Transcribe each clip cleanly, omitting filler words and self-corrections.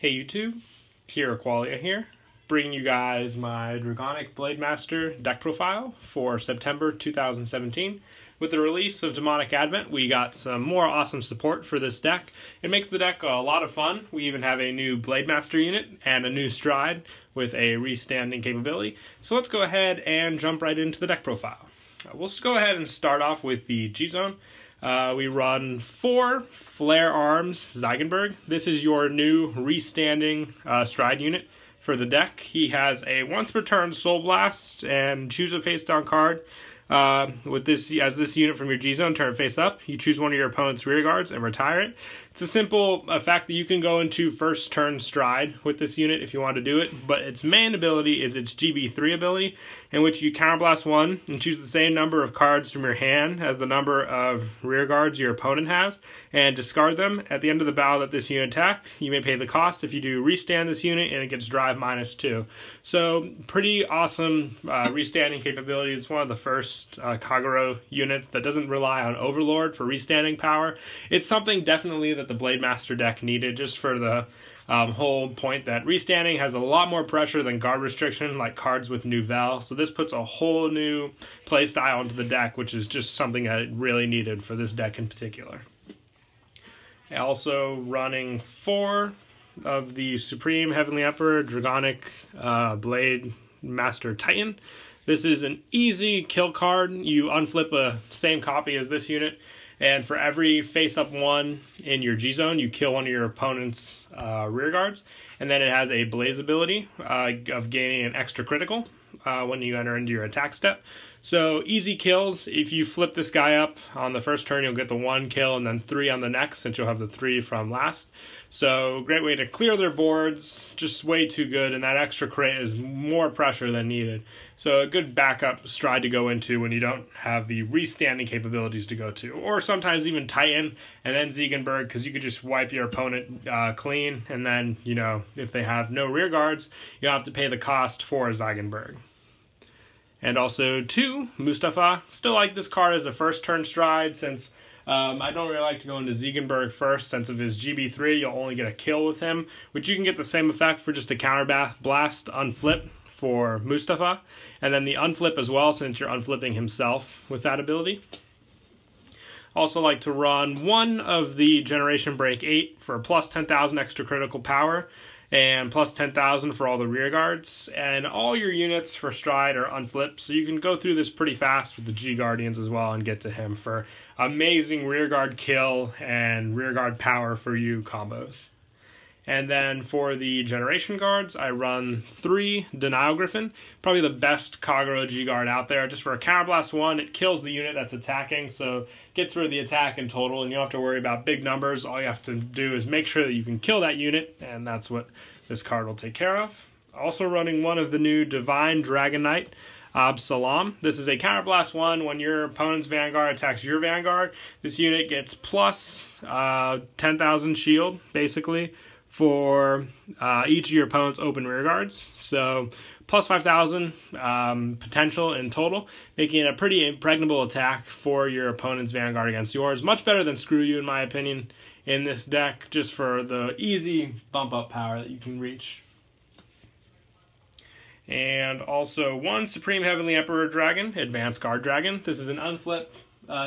Hey YouTube, Pure Qualia here, bringing you guys my Dragonic Blademaster deck profile for September 2017. With the release of Demonic Advent, we got some more awesome support for this deck. It makes the deck a lot of fun. We even have a new Blademaster unit and a new Stride with a restanding capability. So let's go ahead and jump right into the deck profile. We'll just go ahead and start off with the G-Zone. We run 4 Flair Arms Zygonburg. This is your new restanding Stride unit for the deck. He has a once per turn Soul Blast and choose a face down card. With this, as this unit from your G-Zone, turn it face up. You choose one of your opponent's rear guards and retire it. It's a simple fact that you can go into first turn Stride with this unit if you want to do it, but its main ability is its GB3 ability, in which you counterblast 1 and choose the same number of cards from your hand as the number of rear guards your opponent has, and discard them. At the end of the battle that this unit attacks, you may pay the cost if you do restand this unit, and it gets drive -2. So pretty awesome restanding capability. It's one of the first Kagero units that doesn't rely on Overlord for restanding power. It's something definitely that the Blademaster deck needed, just for the whole point that restanding has a lot more pressure than guard restriction, like cards with Nouvelle. So this puts a whole new playstyle into the deck, which is just something that it really needed for this deck in particular. Also running 4 of the Supreme Heavenly Emperor Dragonic Blademaster Titan. This is an easy kill card. You unflip a same copy as this unit, and for every face-up 1 in your G-Zone, you kill one of your opponent's rear guards. And then it has a Blaze ability of gaining an extra critical when you enter into your attack step. So easy kills. If you flip this guy up on the first turn, you'll get the 1 kill and then 3 on the next, since you'll have the 3 from last. So great way to clear their boards, just way too good, and that extra crit is more pressure than needed. So a good backup Stride to go into when you don't have the restanding capabilities to go to. Or sometimes even Titan and then Zygonburg, because you could just wipe your opponent clean, and then, you know, if they have no rear guards, you'll have to pay the cost for Zygonburg. And also 2, Mustafa. Still like this card as a first turn Stride, since I don't really like to go into Zygonburg first, since of his GB3, you'll only get a kill with him, which you can get the same effect for just a counter blast unflip for Mustafa, and then the unflip as well, since you're unflipping himself with that ability. Also like to run 1 of the Generation Break 8 for plus 10,000 extra critical power, and plus 10,000 for all the rear guards, and all your units for Stride are unflipped, so you can go through this pretty fast with the G Guardians as well and get to him for amazing rear guard kill and rear guard power for you combos. And then for the Generation Guards, I run 3 Denial Griffon, probably the best Kagero G-Guard out there. Just for a counterblast 1, it kills the unit that's attacking, so gets rid of the attack in total, and you don't have to worry about big numbers. All you have to do is make sure that you can kill that unit, and that's what this card will take care of. Also running 1 of the new Divine Dragon Knight, Absalom. This is a counterblast 1. When your opponent's Vanguard attacks your Vanguard, this unit gets plus 10,000 shield, basically, for each of your opponent's open rear guards. So plus 5,000 potential in total, making it a pretty impregnable attack for your opponent's Vanguard against yours. Much better than Screw You, in my opinion, in this deck, just for the easy bump up power that you can reach. And also 1 Supreme Heavenly Emperor Dragon, Advanced Guard Dragon. This is an unflip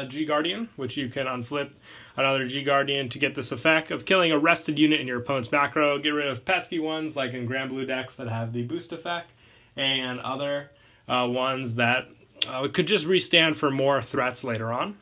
G-Guardian, which you can unflip another G-Guardian to get this effect of killing a rested unit in your opponent's back row. Get rid of pesky ones like in Grand Blue decks that have the boost effect, and other ones that could just restand for more threats later on.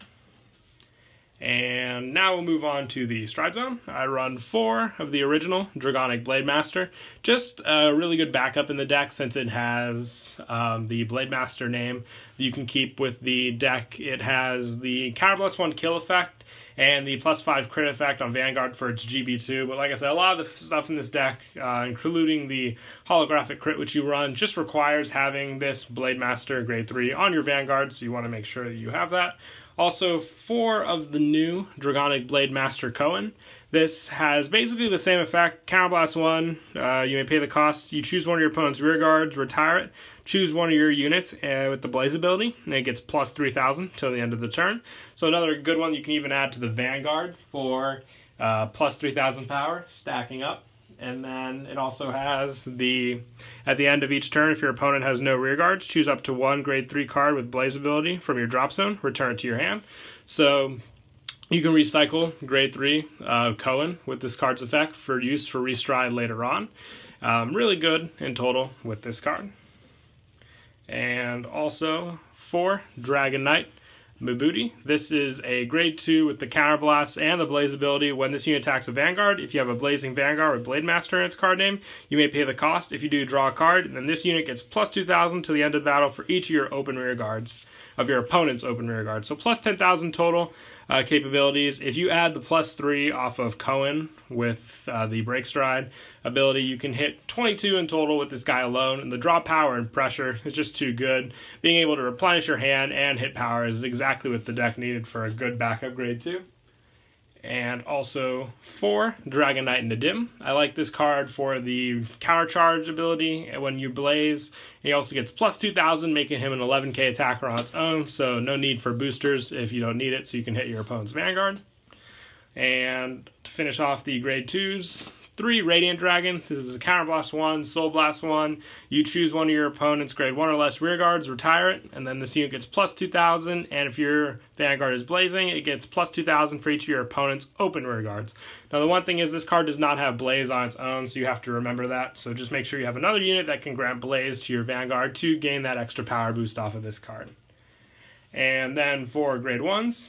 And now we'll move on to the Stride Zone. I run 4 of the original Dragonic Blademaster. Just a really good backup in the deck, since it has the Blademaster name that you can keep with the deck. It has the counterblast 1 kill effect and the plus 5 crit effect on Vanguard for its GB2. But like I said, a lot of the stuff in this deck, including the Holographic Crit, which you run, just requires having this Blademaster Grade 3 on your Vanguard, so you want to make sure that you have that. Also, 4 of the new Dragonic Blademaster Cohen. This has basically the same effect. Counterblast 1, you may pay the cost. You choose one of your opponent's rear guards, retire it. Choose one of your units with the Blaze ability, and it gets plus 3,000 till the end of the turn. So another good one you can even add to the Vanguard for plus 3,000 power, stacking up. And then it also has the, at the end of each turn, if your opponent has no rear guards, choose up to one grade 3 card with Blaze ability from your drop zone, return it to your hand. So you can recycle grade 3 Cohen with this card's effect for use for restride later on. Really good in total with this card. And also 4 Dragon Knight Vibhuti. This is a grade 2 with the counterblast and the blaze ability. When this unit attacks a vanguard, if you have a blazing vanguard with Blademaster in its card name, you may pay the cost. If you do, draw a card, and then this unit gets plus 2,000 to the end of the battle for each of your open rear guards, of your opponent's open rear guards. So plus 10,000 total capabilities. If you add the plus 3 off of Cohen with the break stride ability, you can hit 22 in total with this guy alone, and the draw power and pressure is just too good. Being able to replenish your hand and hit power is exactly what the deck needed for a good backup grade 2. And also 4 Dragon Knight Nadim. I like this card for the counter charge ability when you blaze. He also gets plus 2,000, making him an 11k attacker on its own, so no need for boosters if you don't need it, so you can hit your opponent's vanguard. And to finish off the grade 2s, 3 Radiant Dragon. This is a Counterblast 1, Soul Blast 1. You choose one of your opponent's grade 1 or less rear guards, retire it, and then this unit gets plus 2,000, and if your vanguard is blazing, it gets plus 2,000 for each of your opponent's open rear guards. Now the one thing is this card does not have blaze on its own, so you have to remember that, so just make sure you have another unit that can grant blaze to your vanguard to gain that extra power boost off of this card. And then for grade 1s,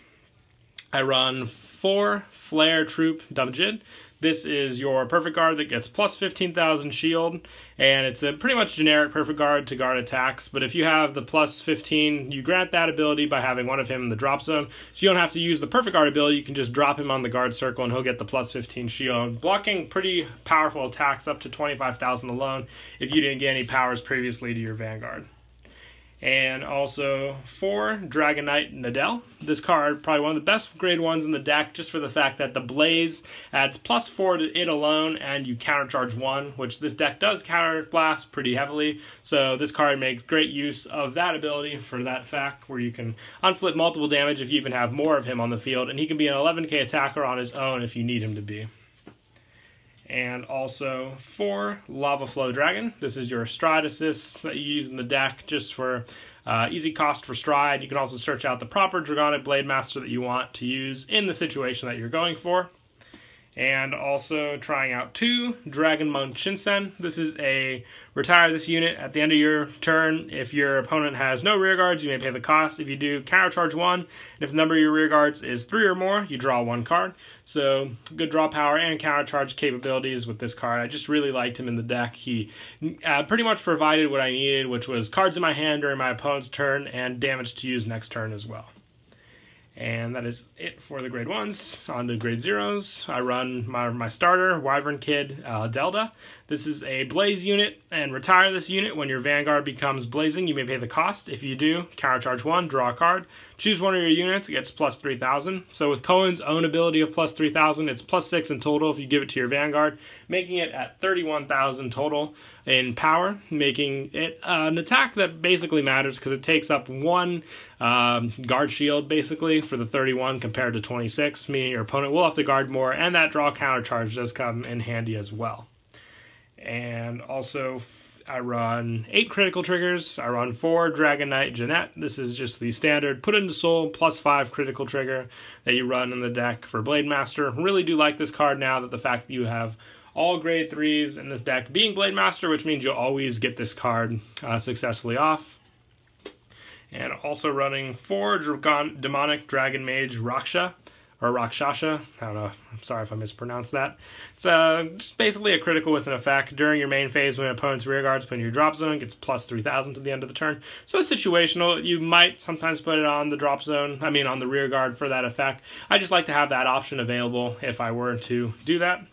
I run 4 Flair Troupe Dub Kid. This is your perfect guard that gets plus 15,000 shield, and it's a pretty much generic perfect guard to guard attacks, but if you have the plus 15, you grant that ability by having one of him in the drop zone, so you don't have to use the perfect guard ability. You can just drop him on the guard circle and he'll get the plus 15 shield, blocking pretty powerful attacks up to 25,000 alone if you didn't get any powers previously to your vanguard. And also 4 Dragon Knight Dell. This card, probably one of the best grade 1s in the deck, just for the fact that the blaze adds plus 4 to it alone, and you countercharge 1, which this deck does counterblast pretty heavily, so this card makes great use of that ability for that fact, where you can unflip multiple damage if you even have more of him on the field, and he can be an 11k attacker on his own if you need him to be. And also 4 Lavaflow Dragon. This is your stride assist that you use in the deck just for easy cost for stride. You can also search out the proper Dragonic Blademaster that you want to use in the situation that you're going for. And also trying out 2 Dragon Munchkin Sin. This is a retire this unit at the end of your turn. If your opponent has no rear guards, you may pay the cost. If you do, countercharge 1. And if the number of your rear guards is 3 or more, you draw 1 card. So good draw power and countercharge capabilities with this card. I just really liked him in the deck. He pretty much provided what I needed, which was cards in my hand during my opponent's turn and damage to use next turn as well. And that is it for the grade 1s. On to grade 0s, I run my starter, Wyvern Kid Zelda. This is a blaze unit, and retire this unit when your vanguard becomes blazing. You may pay the cost. If you do, countercharge 1, draw a card. Choose one of your units, it gets plus 3,000. So with Cohen's own ability of plus 3,000, it's plus 6 in total if you give it to your vanguard, making it at 31,000 total in power, making it an attack that basically matters because it takes up 1 guard shield basically for the 31 compared to 26, meaning your opponent will have to guard more, and that draw counter charge does come in handy as well. And also I run 8 critical triggers. I run 4 Dragon Knight Jeanette. This is just the standard put into soul plus 5 critical trigger that you run in the deck for Blademaster. Really do like this card now that the fact that you have all grade 3s in this deck being Blademaster, which means you'll always get this card successfully off. And also running 4 Demonic Dragon Mage Raksha, or Rakshasha. I don't know, I'm sorry if I mispronounced that. It's just basically a critical with an effect. During your main phase, when an opponent's rear guards put in your drop zone, it gets plus 3,000 to the end of the turn. So it's situational. You might sometimes put it on the drop zone, on the rear guard for that effect. I just like to have that option available if I were to do that.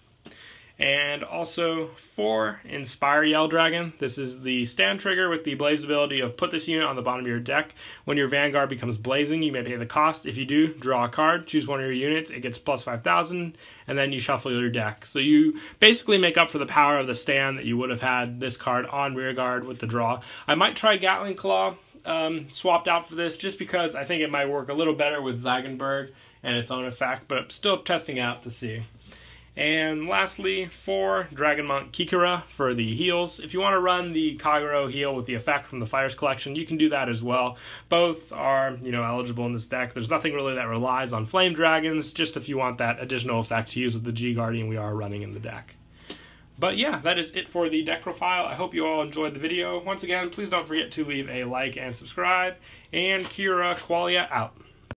And also 4 Inspire Yell Dragon. This is the stand trigger with the blaze ability of put this unit on the bottom of your deck. When your vanguard becomes blazing, you may pay the cost. If you do, draw a card, choose one of your units, it gets plus 5,000, and then you shuffle your deck. So you basically make up for the power of the stand that you would have had this card on rear guard with the draw. I might try Gatling Claw swapped out for this just because I think it might work a little better with Zygonburg and its own effect, but I'm still testing out to see. And lastly, 4 Dragon Monk Kagero for the heals. If you want to run the Kagero heal with the effect from the Fires collection, you can do that as well. Both are, eligible in this deck. There's nothing really that relies on Flame Dragons, just if you want that additional effect to use with the G Guardian we are running in the deck. But yeah, that is it for the deck profile. I hope you all enjoyed the video. Once again, please don't forget to leave a like and subscribe. And Kira Qualia out.